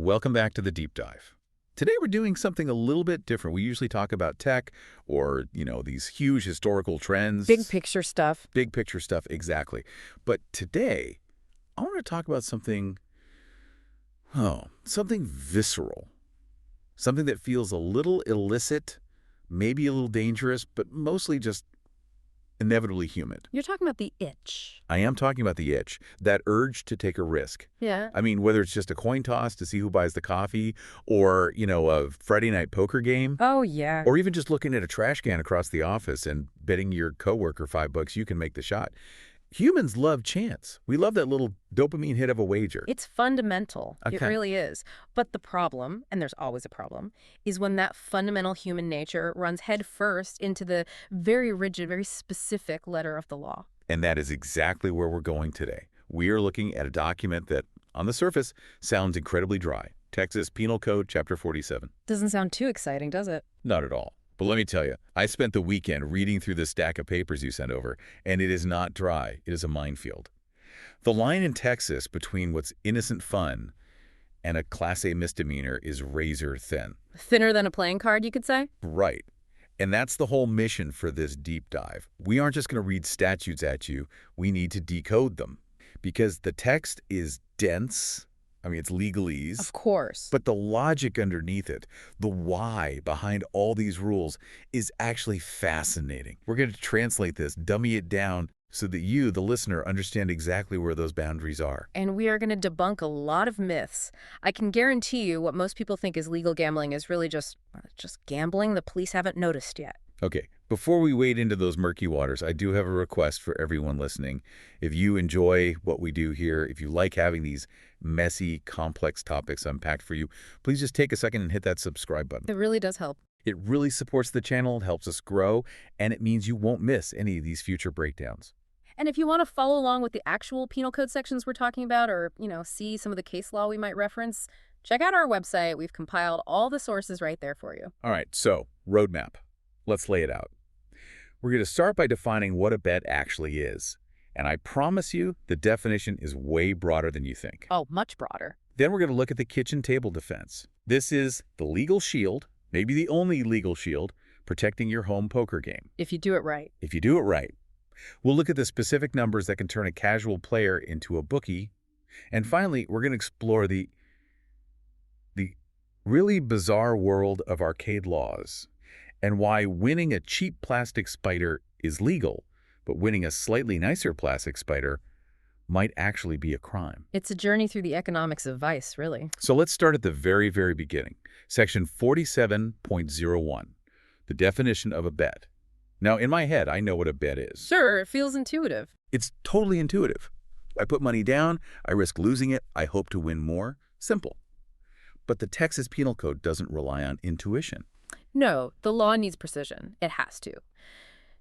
Welcome back to the Deep Dive. Today we're doing something a little bit different. We usually talk about tech or, these huge historical Big trends. picture stuff. Big picture stuff, exactly. But today, I want to talk about something visceral. Something that feels a little illicit, maybe a little dangerous, but mostly just inevitably human. You're talking about the itch. I am talking about the itch, that urge to take a risk. Yeah. I mean, whether it's just a coin toss to see who buys the coffee or, a Friday night poker game, Oh, yeah. or even just looking at a trash can across the office and betting your coworker $5 you can make the shot. Humans love chance. We love that little dopamine hit of a wager. It's fundamental. It Okay. really is. But the problem, and there's always a problem, is when that fundamental human nature runs headfirst into the very rigid, very specific letter of the law. And that is exactly where we're going today. We are looking at a document that, on the surface, sounds incredibly dry. Texas Penal Code, Chapter 47. Doesn't sound too exciting, does it? Not at all. But let me tell you, I spent the weekend reading through the stack of papers you sent over, and it is not dry. It is a minefield. The line in Texas between what's innocent fun and a Class A misdemeanor is razor thin. Thinner than a playing card, you could say? Right. And that's the whole mission for this deep dive. We aren't just going to read statutes at you. We need to decode them. Because the text is dense. I mean, it's legalese. Of course. But the logic underneath it, the why behind all these rules, is actually fascinating. We're going to translate this, dummy it down, so that you, the listener, understand exactly where those boundaries are. And we are going to debunk a lot of myths. I can guarantee you what most people think is legal gambling is really just gambling the police haven't noticed yet. Okay, before we wade into those murky waters, I do have a request for everyone listening. If you enjoy what we do here, if you like having these messy, complex topics unpacked for you, please just take a second and hit that subscribe button. It really does help. It really supports the channel, it helps us grow, and it means you won't miss any of these future breakdowns. And if you want to follow along with the actual penal code sections we're talking about or, see some of the case law we might reference, check out our website. We've compiled all the sources right there for you. All right, so roadmap. Let's lay it out. We're going to start by defining what a bet actually is. And I promise you, the definition is way broader than you think. Oh, much broader. Then we're going to look at the kitchen table defense. This is the legal shield, maybe the only legal shield, protecting your home poker game. If you do it right. If you do it right. We'll look at the specific numbers that can turn a casual player into a bookie. And finally, we're going to explore the really bizarre world of arcade laws and why winning a cheap plastic spider is legal, but winning a slightly nicer plastic spider might actually be a crime. It's a journey through the economics of vice, really. So let's start at the very, very beginning. Section 47.01, the definition of a bet. Now, in my head, I know what a bet is. Sure, it feels intuitive. It's totally intuitive. I put money down, I risk losing it, I hope to win more. Simple. But the Texas Penal Code doesn't rely on intuition. No, the law needs precision. It has to.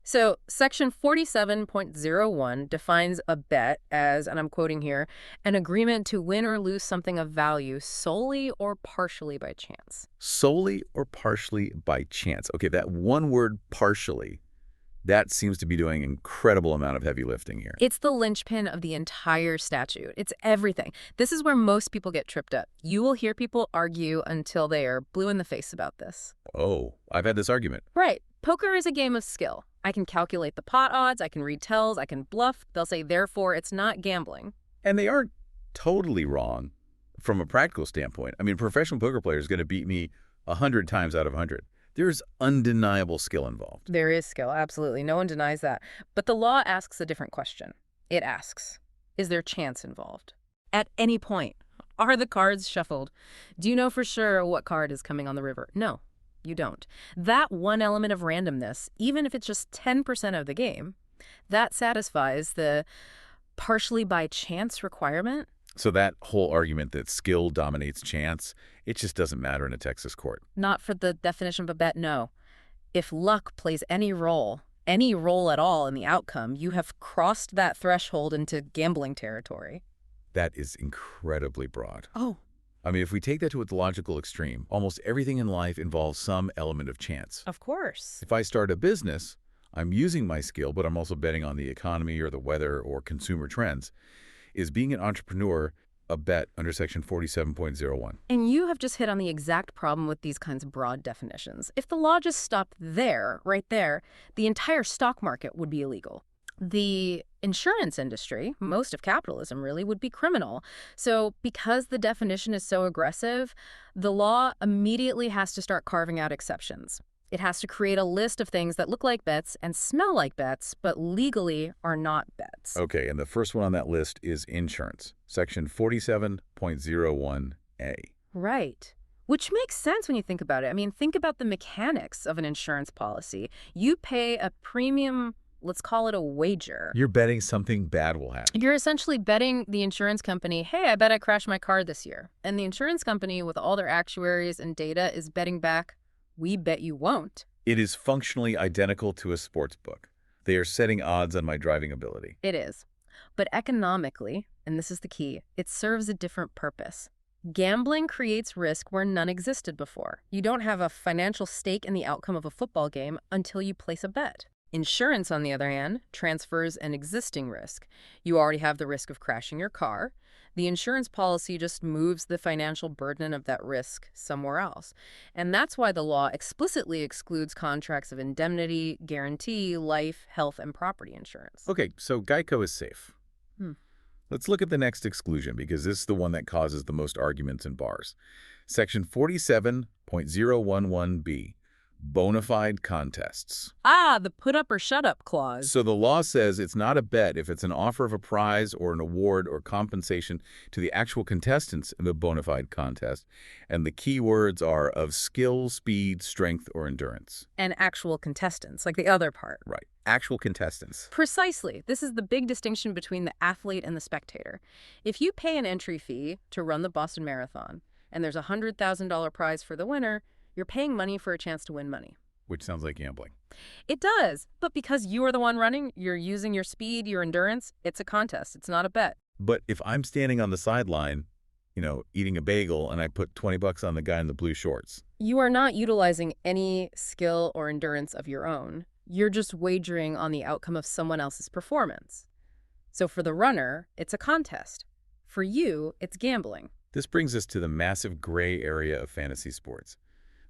So, Section 47.01 defines a bet as, and I'm quoting here, an agreement to win or lose something of value solely or partially by chance. Solely or partially by chance. Okay, that one word, partially, that seems to be doing an incredible amount of heavy lifting here. It's the linchpin of the entire statute. It's everything. This is where most people get tripped up. You will hear people argue until they are blue in the face about this. Oh, I've had this argument. Right. Poker is a game of skill. I can calculate the pot odds, I can read tells, I can bluff. They'll say, therefore, it's not gambling. And they aren't totally wrong from a practical standpoint. I mean, a professional poker player is going to beat me 100 times out of 100. There's undeniable skill involved. There is skill, absolutely. No one denies that. But the law asks a different question. It asks, is there chance involved? At any point, are the cards shuffled? Do you know for sure what card is coming on the river? No, you don't. That one element of randomness, even if it's just 10% of the game, that satisfies the partially by chance requirement. So that whole argument that skill dominates chance, it just doesn't matter in a Texas court. Not for the definition of a bet, no. If luck plays any role at all in the outcome, you have crossed that threshold into gambling territory. That is incredibly broad. Oh. I mean, if we take that to its logical extreme, almost everything in life involves some element of chance. Of course. If I start a business, I'm using my skill, but I'm also betting on the economy or the weather or consumer trends. Is being an entrepreneur a bet under Section 47.01. And you have just hit on the exact problem with these kinds of broad definitions. If the law just stopped there, right there, the entire stock market would be illegal. The insurance industry, most of capitalism really, would be criminal. So because the definition is so aggressive, the law immediately has to start carving out exceptions. It has to create a list of things that look like bets and smell like bets, but legally are not bets. Okay, and the first one on that list is insurance, Section 47.01A. Right. Which makes sense when you think about it. I mean, think about the mechanics of an insurance policy. You pay a premium, let's call it a wager. You're betting something bad will happen. You're essentially betting the insurance company, hey, I bet I crashed my car this year. And the insurance company, with all their actuaries and data, is betting back, we bet you won't. It is functionally identical to a sports book. They are setting odds on my driving ability. It is. But economically, and this is the key, it serves a different purpose. Gambling creates risk where none existed before. You don't have a financial stake in the outcome of a football game until you place a bet. Insurance, on the other hand, transfers an existing risk. You already have the risk of crashing your car. The insurance policy just moves the financial burden of that risk somewhere else. And that's why the law explicitly excludes contracts of indemnity, guarantee, life, health, and property insurance. Okay, so Geico is safe. Let's look at the next exclusion, because this is the one that causes the most arguments in bars. Section 47.011B, bona fide contests. Ah, the put up or shut up clause. So the law says it's not a bet if it's an offer of a prize or an award or compensation to the actual contestants in the bona fide contest. And the key words are of skill, speed, strength, or endurance. And actual contestants, like the other part. Right. Actual contestants. Precisely. This is the big distinction between the athlete and the spectator. If you pay an entry fee to run the Boston Marathon, and there's a $100,000 prize for the winner, you're paying money for a chance to win money. Which sounds like gambling. It does. But because you are the one running, you're using your speed, your endurance, it's a contest. It's not a bet. But if I'm standing on the sideline, eating a bagel, and I put $20 on the guy in the blue shorts. You are not utilizing any skill or endurance of your own. You're just wagering on the outcome of someone else's performance. So for the runner, it's a contest. For you, it's gambling. This brings us to the massive gray area of fantasy sports.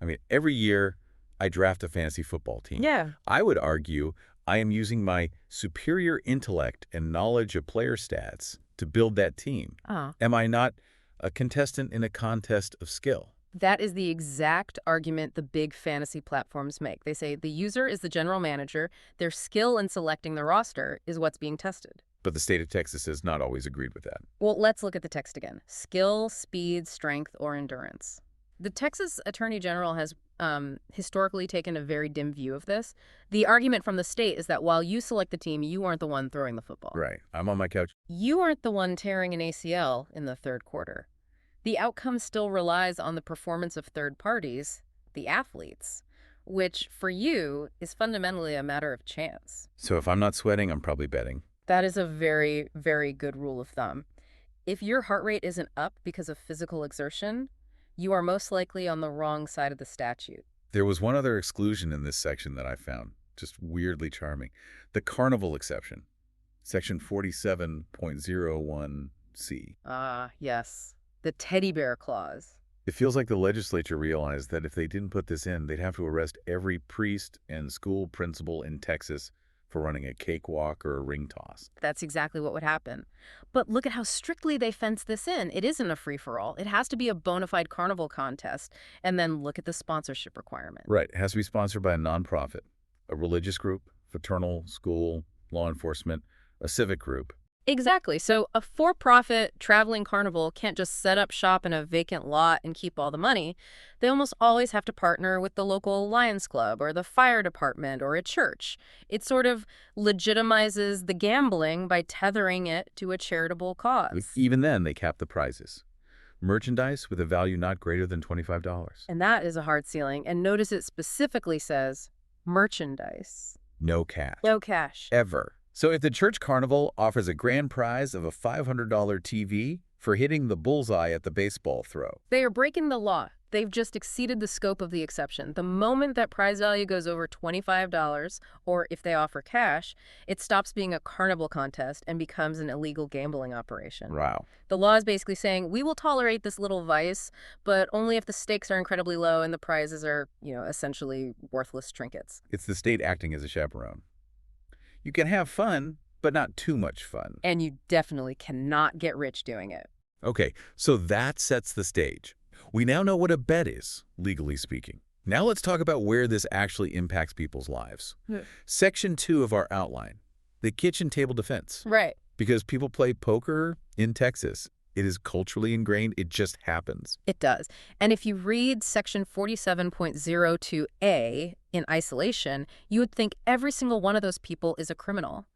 I mean, every year I draft a fantasy football team. Yeah. I would argue I am using my superior intellect and knowledge of player stats to build that team. Am I not a contestant in a contest of skill? That is the exact argument the big fantasy platforms make. They say the user is the general manager. Their skill in selecting the roster is what's being tested. But the state of Texas has not always agreed with that. Well, let's look at the text again. Skill, speed, strength, or endurance. The Texas Attorney General has historically taken a very dim view of this. The argument from the state is that while you select the team, you aren't the one throwing the football. Right. I'm on my couch. You aren't the one tearing an ACL in the third quarter. The outcome still relies on the performance of third parties, the athletes, which for you is fundamentally a matter of chance. So if I'm not sweating, I'm probably betting. That is a very, very good rule of thumb. If your heart rate isn't up because of physical exertion, you are most likely on the wrong side of the statute. There was one other exclusion in this section that I found just weirdly charming. The carnival exception, Section 47.01C. Ah, yes. The teddy bear clause. It feels like the legislature realized that if they didn't put this in, they'd have to arrest every priest and school principal in Texas for running a cakewalk or a ring toss. That's exactly what would happen. But look at how strictly they fence this in. It isn't a free-for-all. It has to be a bona fide carnival contest. And then look at the sponsorship requirement. Right. It has to be sponsored by a nonprofit, a religious group, fraternal, school, law enforcement, a civic group. Exactly. So a for-profit traveling carnival can't just set up shop in a vacant lot and keep all the money. They almost always have to partner with the local Lions Club or the fire department or a church. It sort of legitimizes the gambling by tethering it to a charitable cause. Even then, they cap the prizes. Merchandise with a value not greater than $25. And that is a hard ceiling. And notice it specifically says merchandise. No cash. No cash. Ever. So if the church carnival offers a grand prize of a $500 TV, for hitting the bullseye at the baseball throw. They are breaking the law. They've just exceeded the scope of the exception. The moment that prize value goes over $25, or if they offer cash, it stops being a carnival contest and becomes an illegal gambling operation. Wow. The law is basically saying, we will tolerate this little vice, but only if the stakes are incredibly low and the prizes are, essentially worthless trinkets. It's the state acting as a chaperone. You can have fun, but not too much fun. And you definitely cannot get rich doing it. Okay, so that sets the stage. We now know what a bet is, legally speaking. Now let's talk about where this actually impacts people's lives. Yeah. Section 2 of our outline, the kitchen table defense. Right. Because people play poker in Texas. It is culturally ingrained. It just happens. It does. And if you read Section 47.02a in isolation, you would think every single one of those people is a criminal.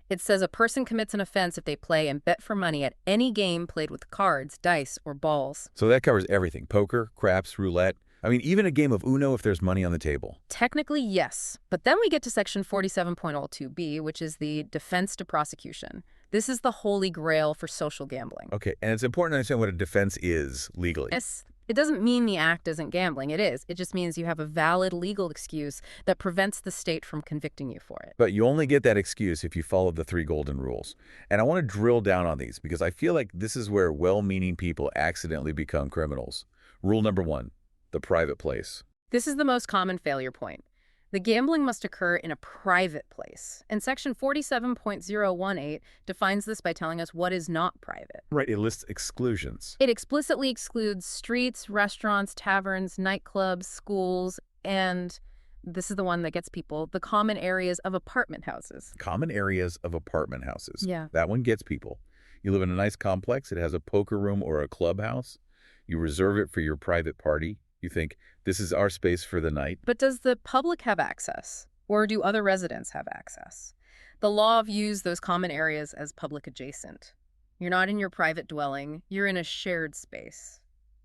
It says a person commits an offense if they play and bet for money at any game played with cards, dice, or balls. So that covers everything. Poker, craps, roulette. I mean, even a game of Uno if there's money on the table. Technically, yes. But then we get to Section 47.02b, which is the defense to prosecution. This is the holy grail for social gambling. Okay, and it's important to understand what a defense is legally. Yes. It doesn't mean the act isn't gambling. It is. It just means you have a valid legal excuse that prevents the state from convicting you for it. But you only get that excuse if you follow the 3 golden rules. And I want to drill down on these because I feel like this is where well-meaning people accidentally become criminals. Rule number 1, the private place. This is the most common failure point. The gambling must occur in a private place. And Section 47.018 defines this by telling us what is not private. Right, it lists exclusions. It explicitly excludes streets, restaurants, taverns, nightclubs, schools, and this is the one that gets people, the common areas of apartment houses. Common areas of apartment houses. Yeah. That one gets people. You live in a nice complex, it has a poker room or a clubhouse. You reserve it for your private party. You think, this is our space for the night. But does the public have access? Or do other residents have access? The law views those common areas as public adjacent. You're not in your private dwelling, you're in a shared space.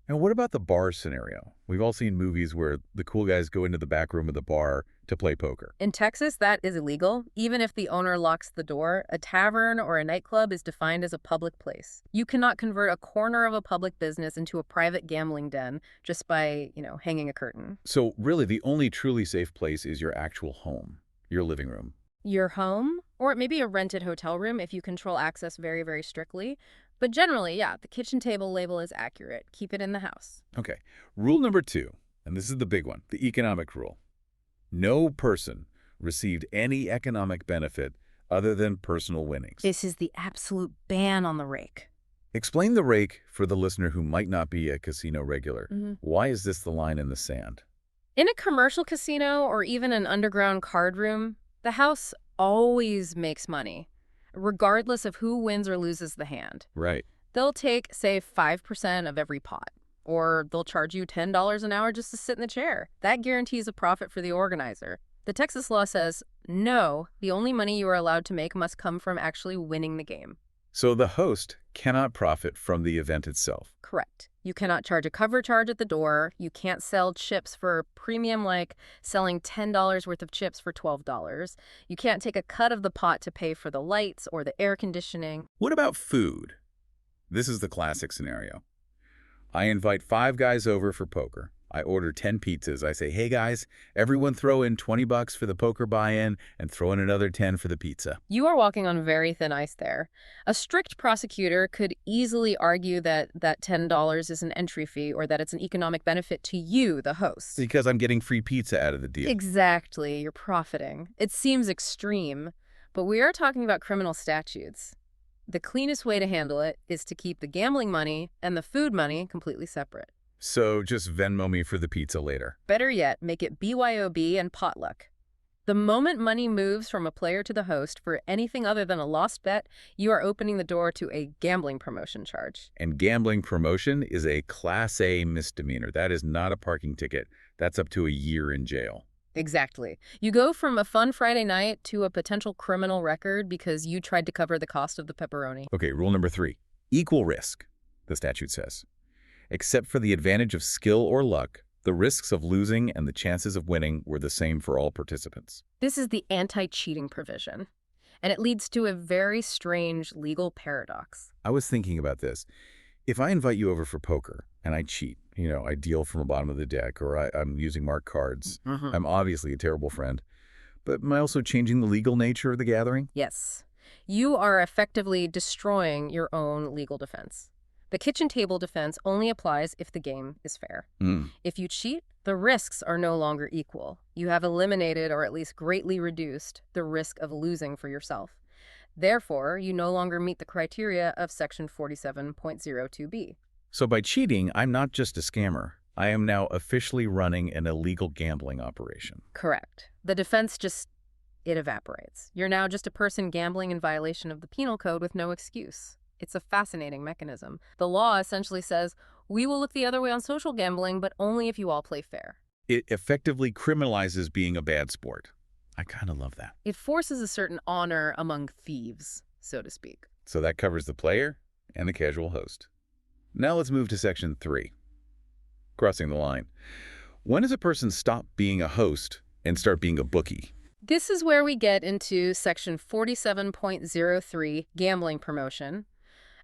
And what about the bar scenario? We've all seen movies where the cool guys go into the back room of the bar to play poker. In Texas, that is illegal. Even if the owner locks the door, a tavern or a nightclub is defined as a public place. You cannot convert a corner of a public business into a private gambling den just by, hanging a curtain. So really, the only truly safe place is your actual home, your living room. Your home, or maybe a rented hotel room if you control access very, very strictly. But generally, yeah, the kitchen table label is accurate. Keep it in the house. Okay, rule number 2, and this is the big one, the economic rule. No person received any economic benefit other than personal winnings. This is the absolute ban on the rake. Explain the rake for the listener who might not be a casino regular. Mm-hmm. Why is this the line in the sand? In a commercial casino or even an underground card room, the house always makes money, regardless of who wins or loses the hand. Right. They'll take, say, 5% of every pot, or they'll charge you $10 an hour just to sit in the chair. That guarantees a profit for the organizer. The Texas law says, no, the only money you are allowed to make must come from actually winning the game. So the host cannot profit from the event itself. Correct. You cannot charge a cover charge at the door. You can't sell chips for premium like selling $10 worth of chips for $12. You can't take a cut of the pot to pay for the lights or the air conditioning. What about food? This is the classic scenario. I invite 5 guys over for poker. I order 10 pizzas. I say, hey guys, everyone throw in $20 for the poker buy-in and throw in another 10 for the pizza. You are walking on very thin ice there. A strict prosecutor could easily argue that that $10 is an entry fee or that it's an economic benefit to you, the host. Because I'm getting free pizza out of the deal. Exactly. You're profiting. It seems extreme, but we are talking about criminal statutes. The cleanest way to handle it is to keep the gambling money and the food money completely separate. So just Venmo me for the pizza later. Better yet, make it BYOB and potluck. The moment money moves from a player to the host for anything other than a lost bet, you are opening the door to a gambling promotion charge. And gambling promotion is a Class A misdemeanor. That is not a parking ticket. That's up to a year in jail. Exactly. You go from a fun Friday night to a potential criminal record because you tried to cover the cost of the pepperoni. Okay, rule number 3. Equal risk, the statute says. Except for the advantage of skill or luck, the risks of losing and the chances of winning were the same for all participants. This is the anti-cheating provision. And it leads to a very strange legal paradox. I was thinking about this. If I invite you over for poker and I cheat, I deal from the bottom of the deck, or I'm using marked cards, I'm obviously a terrible friend. But am I also changing the legal nature of the gathering? Yes. You are effectively destroying your own legal defense. The kitchen table defense only applies if the game is fair. If you cheat, the risks are no longer equal. You have eliminated, or at least greatly reduced, the risk of losing for yourself. Therefore, you no longer meet the criteria of Section 47.02b. So by cheating, I'm not just a scammer. I am now officially running an illegal gambling operation. Correct. The defense it evaporates. You're now just a person gambling in violation of the penal code with no excuse. It's a fascinating mechanism. The law essentially says, we will look the other way on social gambling, but only if you all play fair. It effectively criminalizes being a bad sport. I kind of love that. It forces a certain honor among thieves, so to speak. So that covers the player and the casual host. Now let's move to Section 3. Crossing the line. When does a person stop being a host and start being a bookie? This is where we get into Section 47.03, gambling promotion.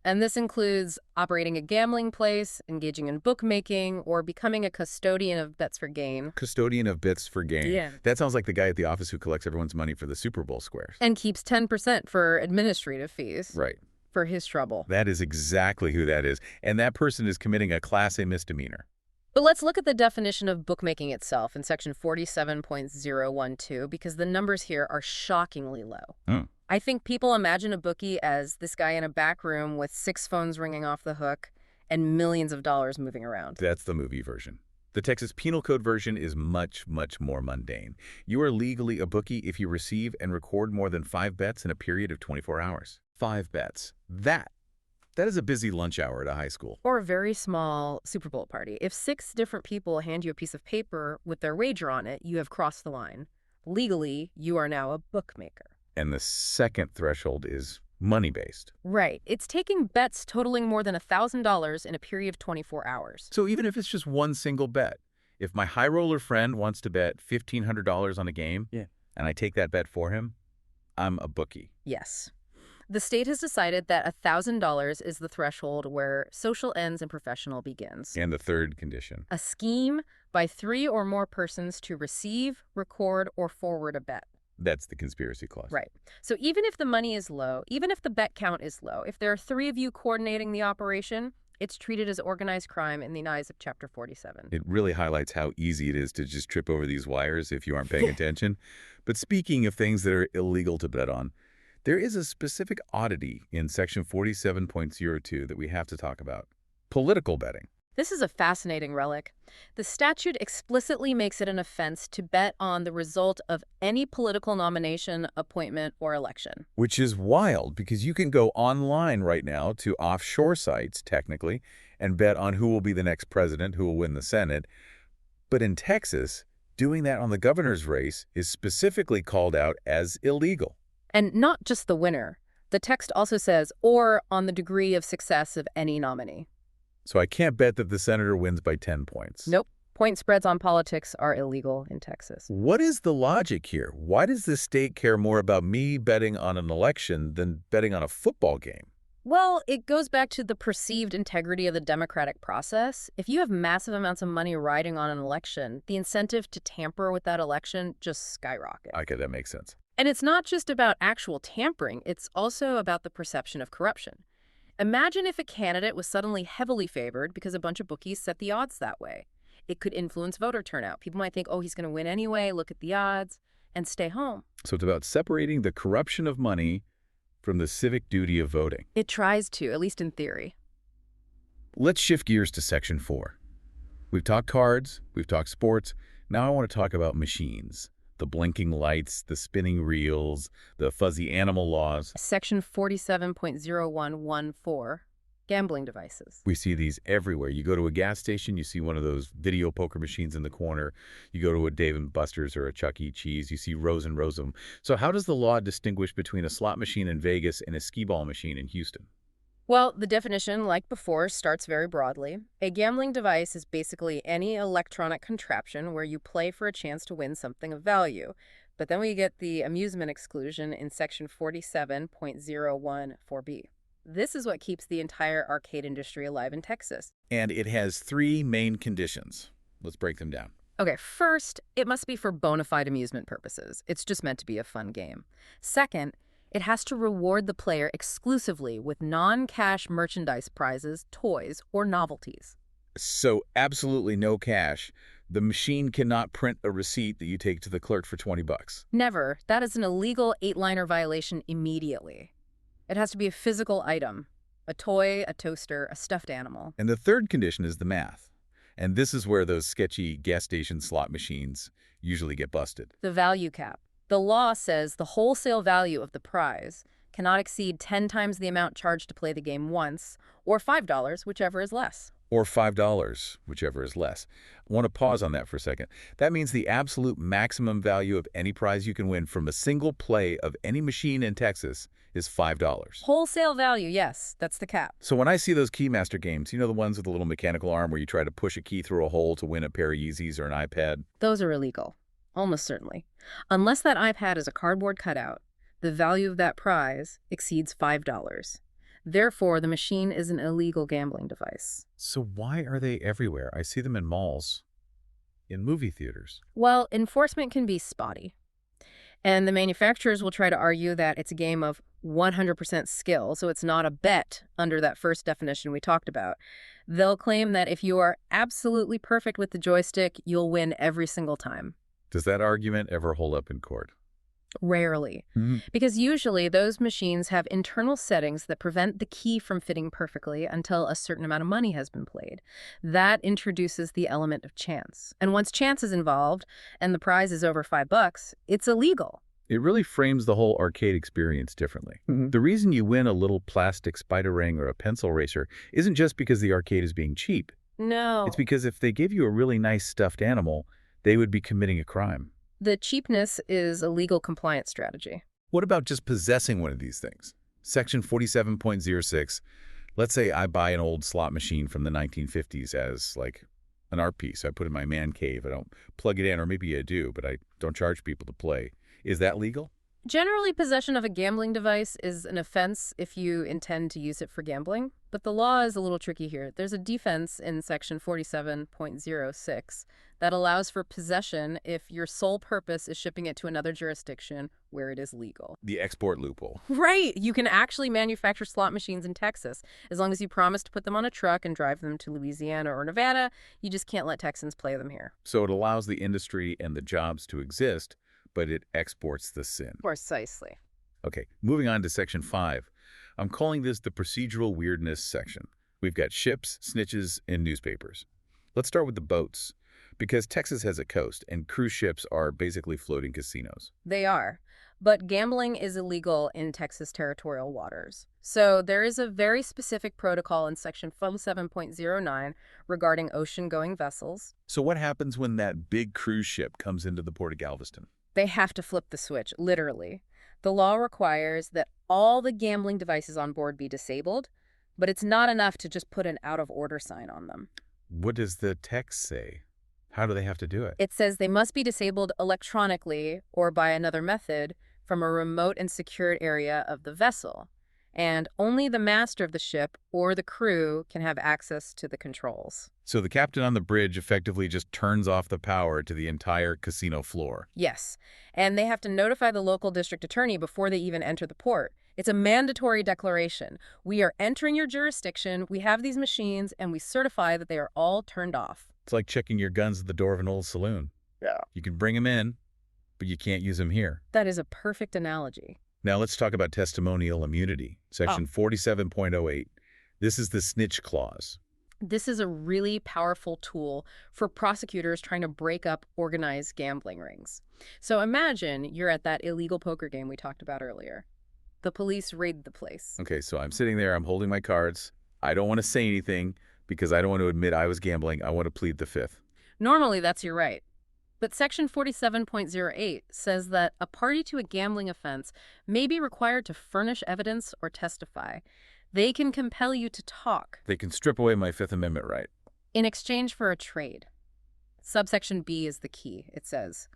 And this includes operating a gambling place, engaging in bookmaking, or becoming a custodian of bets for gain. Custodian of bets for gain. Yeah. That sounds like the guy at the office who collects everyone's money for the Super Bowl squares. And keeps 10% for administrative fees. Right. For his trouble. That is exactly who that is. And that person is committing a Class A misdemeanor. But let's look at the definition of bookmaking itself in Section 47.012, because the numbers here are shockingly low. I think people imagine a bookie as this guy in a back room with 6 phones ringing off the hook and millions of dollars moving around. That's the movie version. The Texas Penal Code version is much, much more mundane. You are legally a bookie if you receive and record more than 5 bets in a period of 24 hours. 5 bets. That is a busy lunch hour at a high school. Or a very small Super Bowl party. If 6 different people hand you a piece of paper with their wager on it, you have crossed the line. Legally, you are now a bookmaker. And the second threshold is money-based. Right. It's taking bets totaling more than $1,000 in a period of 24 hours. So even if it's just one single bet, if my high roller friend wants to bet $1,500 on a game, and I take that bet for him, I'm a bookie. Yes. The state has decided that $1,000 is the threshold where social ends and professional begins. And the third condition. A scheme by 3 or more persons to receive, record, or forward a bet. That's the conspiracy clause. Right. So even if the money is low, even if the bet count is low, if there are 3 of you coordinating the operation, it's treated as organized crime in the eyes of Chapter 47. It really highlights how easy it is to just trip over these wires if you aren't paying attention. But speaking of things that are illegal to bet on, there is a specific oddity in Section 47.02 that we have to talk about. Political betting. This is a fascinating relic. The statute explicitly makes it an offense to bet on the result of any political nomination, appointment, or election. Which is wild, because you can go online right now to offshore sites, technically, and bet on who will be the next president, who will win the Senate. But in Texas, doing that on the governor's race is specifically called out as illegal. And not just the winner. The text also says, or on the degree of success of any nominee. So I can't bet that the senator wins by 10 points. Nope. Point spreads on politics are illegal in Texas. What is the logic here? Why does the state care more about me betting on an election than betting on a football game? Well, it goes back to the perceived integrity of the democratic process. If you have massive amounts of money riding on an election, the incentive to tamper with that election just skyrockets. Okay, that makes sense. And it's not just about actual tampering, it's also about the perception of corruption. Imagine if a candidate was suddenly heavily favored because a bunch of bookies set the odds that way. It could influence voter turnout. People might think, oh, he's going to win anyway, look at the odds, and stay home. So it's about separating the corruption of money from the civic duty of voting. It tries to, at least in theory. Let's shift gears to Section 4. We've talked cards, we've talked sports. Now I want to talk about machines. The blinking lights, the spinning reels, the fuzzy animal laws. Section 47.0114, gambling devices. We see these everywhere. You go to a gas station, you see one of those video poker machines in the corner. You go to a Dave & Buster's or a Chuck E. Cheese, you see rows and rows of them. So how does the law distinguish between a slot machine in Vegas and a skee-ball machine in Houston? Well, the definition, like before, starts very broadly. A gambling device is basically any electronic contraption where you play for a chance to win something of value. But then we get the amusement exclusion in Section 47.014b. This is what keeps the entire arcade industry alive in Texas. And it has three main conditions. Let's break them down. Okay, first, it must be for bona fide amusement purposes. It's just meant to be a fun game. Second, it has to reward the player exclusively with non-cash merchandise prizes, toys, or novelties. So absolutely no cash. The machine cannot print a receipt that you take to the clerk for 20 bucks. Never. That is an illegal 8-liner violation immediately. It has to be a physical item. A toy, a toaster, a stuffed animal. And the third condition is the math. And this is where those sketchy gas station slot machines usually get busted. The value cap. The law says the wholesale value of the prize cannot exceed 10 times the amount charged to play the game once, or $5, whichever is less. Or $5, whichever is less. I want to pause on that for a second. That means the absolute maximum value of any prize you can win from a single play of any machine in Texas is $5. Wholesale value, yes, that's the cap. So when I see those Keymaster games, you know the ones with the little mechanical arm where you try to push a key through a hole to win a pair of Yeezys or an iPad? Those are illegal, almost certainly. Unless that iPad is a cardboard cutout, the value of that prize exceeds $5. Therefore, the machine is an illegal gambling device. So why are they everywhere? I see them in malls, in movie theaters. Well, enforcement can be spotty. And the manufacturers will try to argue that it's a game of 100% skill, so it's not a bet under that first definition we talked about. They'll claim that if you are absolutely perfect with the joystick, you'll win every single time. Does that argument ever hold up in court? Rarely. Because usually those machines have internal settings that prevent the key from fitting perfectly until a certain amount of money has been played. That introduces the element of chance. And once chance is involved and the prize is over $5, it's illegal. It really frames the whole arcade experience differently. The reason you win a little plastic spider ring or a pencil eraser isn't just because the arcade is being cheap. No. It's because if they give you a really nice stuffed animal, they would be committing a crime. The cheapness is a legal compliance strategy. What about just possessing one of these things? Section 47.06, let's say I buy an old slot machine from the 1950s as, like, an art piece. I put it in my man cave. I don't plug it in, or maybe I do, but I don't charge people to play. Is that legal? Generally, possession of a gambling device is an offense if you intend to use it for gambling, but the law is a little tricky here. There's a defense in Section 47.06 that allows for possession if your sole purpose is shipping it to another jurisdiction where it is legal. The export loophole. Right! You can actually manufacture slot machines in Texas. As long as you promise to put them on a truck and drive them to Louisiana or Nevada, you just can't let Texans play them here. So it allows the industry and the jobs to exist, but it exports the sin. Precisely. Okay, moving on to Section 5. I'm calling this the procedural weirdness section. We've got ships, snitches, and newspapers. Let's start with the boats, because Texas has a coast, and cruise ships are basically floating casinos. They are. But gambling is illegal in Texas territorial waters. So there is a very specific protocol in Section 47.09 regarding ocean-going vessels. So what happens when that big cruise ship comes into the port of Galveston? They have to flip the switch, literally. The law requires that all the gambling devices on board be disabled, but it's not enough to just put an out-of-order sign on them. What does the text say? How do they have to do it? It says they must be disabled electronically or by another method from a remote and secured area of the vessel, and only the master of the ship or the crew can have access to the controls. So the captain on the bridge effectively just turns off the power to the entire casino floor. Yes, and they have to notify the local district attorney before they even enter the port. It's a mandatory declaration. We are entering your jurisdiction, we have these machines, and we certify that they are all turned off. It's like checking your guns at the door of an old saloon. Yeah. You can bring them in, but you can't use them here. That is a perfect analogy. Now let's talk about testimonial immunity. Section 47.08. This is the snitch clause. This is a really powerful tool for prosecutors trying to break up organized gambling rings. So imagine you're at that illegal poker game we talked about earlier. The police raid the place. Okay, so I'm sitting there, I'm holding my cards. I don't want to say anything because I don't want to admit I was gambling. I want to plead the fifth. Normally, that's your right. But Section 47.08 says that a party to a gambling offense may be required to furnish evidence or testify. They can compel you to talk. They can strip away my Fifth Amendment right. In exchange for a trade. Subsection B is the key, it says.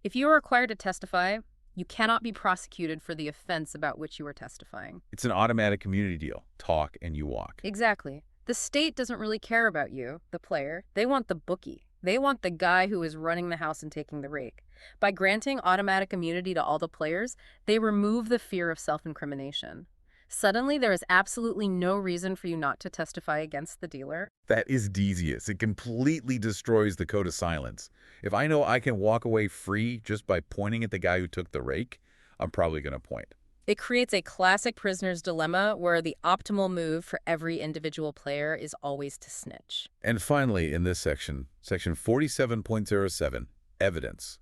If you are required to testify, you cannot be prosecuted for the offense about which you are testifying. It's an automatic community deal. Talk and you walk. Exactly. The state doesn't really care about you, the player. They want the bookie. They want the guy who is running the house and taking the rake. By granting automatic immunity to all the players, they remove the fear of self-incrimination. Suddenly, there is absolutely no reason for you not to testify against the dealer. That is devious. It completely destroys the code of silence. If I know I can walk away free just by pointing at the guy who took the rake, I'm probably going to point. It creates a classic prisoner's dilemma where the optimal move for every individual player is always to snitch. And finally, in this section, section 47.07, evidence.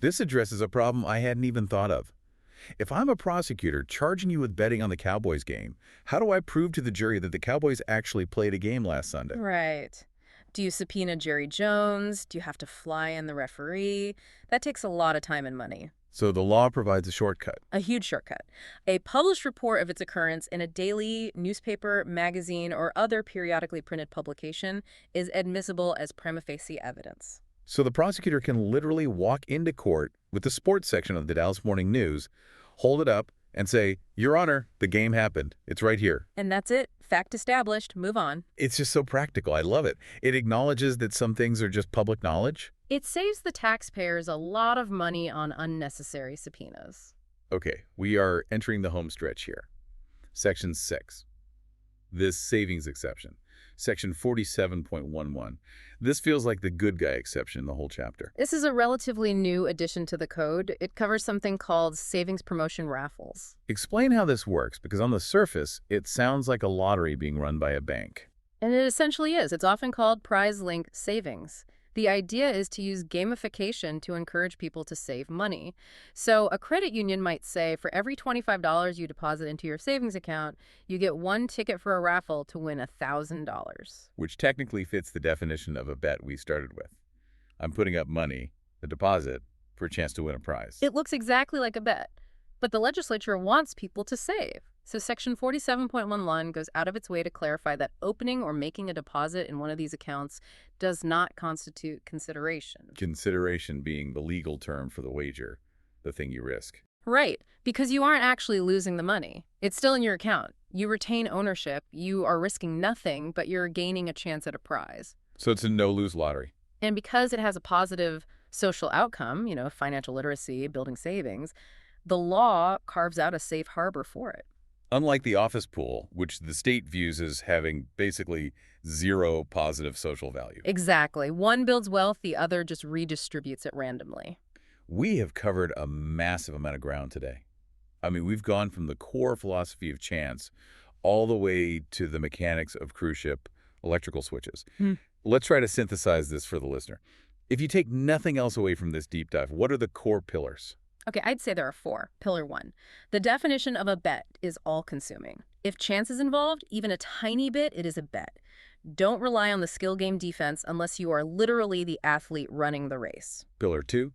This addresses a problem I hadn't even thought of. If I'm a prosecutor charging you with betting on the Cowboys game, how do I prove to the jury that the Cowboys actually played a game last Sunday? Right. Do you subpoena Jerry Jones? Do you have to fly in the referee? That takes a lot of time and money. So the law provides a shortcut. A huge shortcut. A published report of its occurrence in a daily newspaper, magazine, or other periodically printed publication is admissible as prima facie evidence. So the prosecutor can literally walk into court with the sports section of the Dallas Morning News, hold it up, and say, "Your Honor, the game happened. It's right here." And that's it. Fact established. Move on. It's just so practical. I love it. It acknowledges that some things are just public knowledge. It saves the taxpayers a lot of money on unnecessary subpoenas. Okay, we are entering the home stretch here. Section 6. This savings exception. Section 47.11. This feels like the good guy exception in the whole chapter. This is a relatively new addition to the code. It covers something called savings promotion raffles. Explain how this works, because on the surface, it sounds like a lottery being run by a bank. And it essentially is. It's often called prize-linked savings. The idea is to use gamification to encourage people to save money. So a credit union might say for every $25 you deposit into your savings account, you get one ticket for a raffle to win $1,000. Which technically fits the definition of a bet we started with. I'm putting up money, the deposit, for a chance to win a prize. It looks exactly like a bet, but the legislature wants people to save. So Section 47.11 goes out of its way to clarify that opening or making a deposit in one of these accounts does not constitute consideration. Consideration being the legal term for the wager, the thing you risk. Right, because you aren't actually losing the money. It's still in your account. You retain ownership. You are risking nothing, but you're gaining a chance at a prize. So it's a no-lose lottery. And because it has a positive social outcome, financial literacy, building savings, the law carves out a safe harbor for it. Unlike the office pool, which the state views as having basically zero positive social value. Exactly. One builds wealth, the other just redistributes it randomly. We have covered a massive amount of ground today. I mean, we've gone from the core philosophy of chance all the way to the mechanics of cruise ship electrical switches. Let's try to synthesize this for the listener. If you take nothing else away from this deep dive, what are the core pillars? Okay, I'd say there are 4. Pillar 1. The definition of a bet is all-consuming. If chance is involved, even a tiny bit, it is a bet. Don't rely on the skill game defense unless you are literally the athlete running the race. Pillar 2.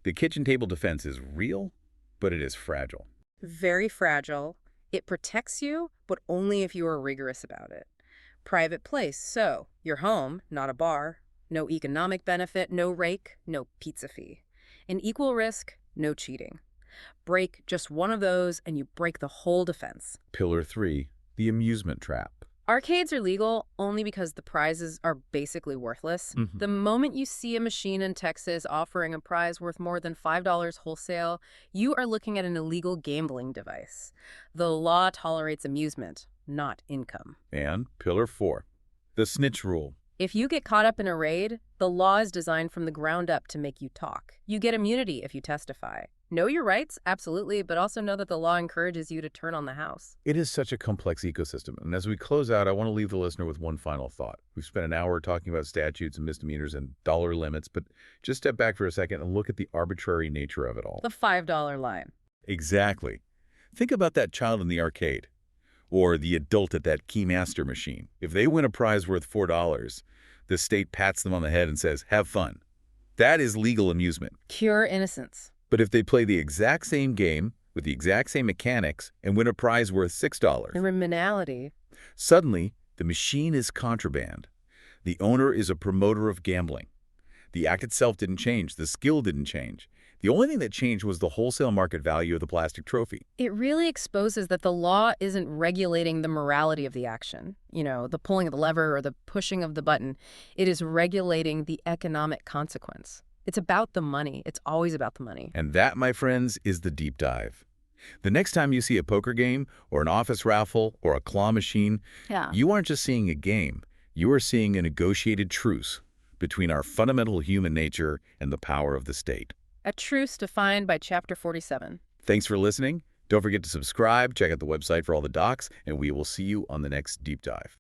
The kitchen table defense is real, but it is fragile. Very fragile. It protects you, but only if you are rigorous about it. Private place, so your home, not a bar. No economic benefit, no rake, no pizza fee. An equal risk, no cheating. Break just one of those and you break the whole defense. Pillar 3. The amusement trap. Arcades are legal only because the prizes are basically worthless. The moment you see a machine in Texas offering a prize worth more than $5 wholesale, you are looking at an illegal gambling device. The law tolerates amusement, not income. And Pillar 4. The snitch rule. If you get caught up in a raid, the law is designed from the ground up to make you talk. You get immunity if you testify. Know your rights, absolutely, but also know that the law encourages you to turn on the house. It is such a complex ecosystem. And as we close out, I want to leave the listener with one final thought. We've spent an hour talking about statutes and misdemeanors and dollar limits, but just step back for a second and look at the arbitrary nature of it all. The $5 line. Exactly. Think about that child in the arcade or the adult at that Keymaster machine. If they win a prize worth $4, the state pats them on the head and says, "Have fun." That is legal amusement. Pure innocence. But if they play the exact same game with the exact same mechanics and win a prize worth $6, Criminality. suddenly the machine is contraband. The owner is a promoter of gambling. The act itself didn't change. The skill didn't change. The only thing that changed was the wholesale market value of the plastic trophy. It really exposes that the law isn't regulating the morality of the action, the pulling of the lever or the pushing of the button. It is regulating the economic consequence. It's about the money. It's always about the money. And that, my friends, is the deep dive. The next time you see a poker game or an office raffle or a claw machine, Yeah. you aren't just seeing a game. You are seeing a negotiated truce between our fundamental human nature and the power of the state. A truce defined by Chapter 47. Thanks for listening. Don't forget to subscribe, check out the website for all the docs, and we will see you on the next deep dive.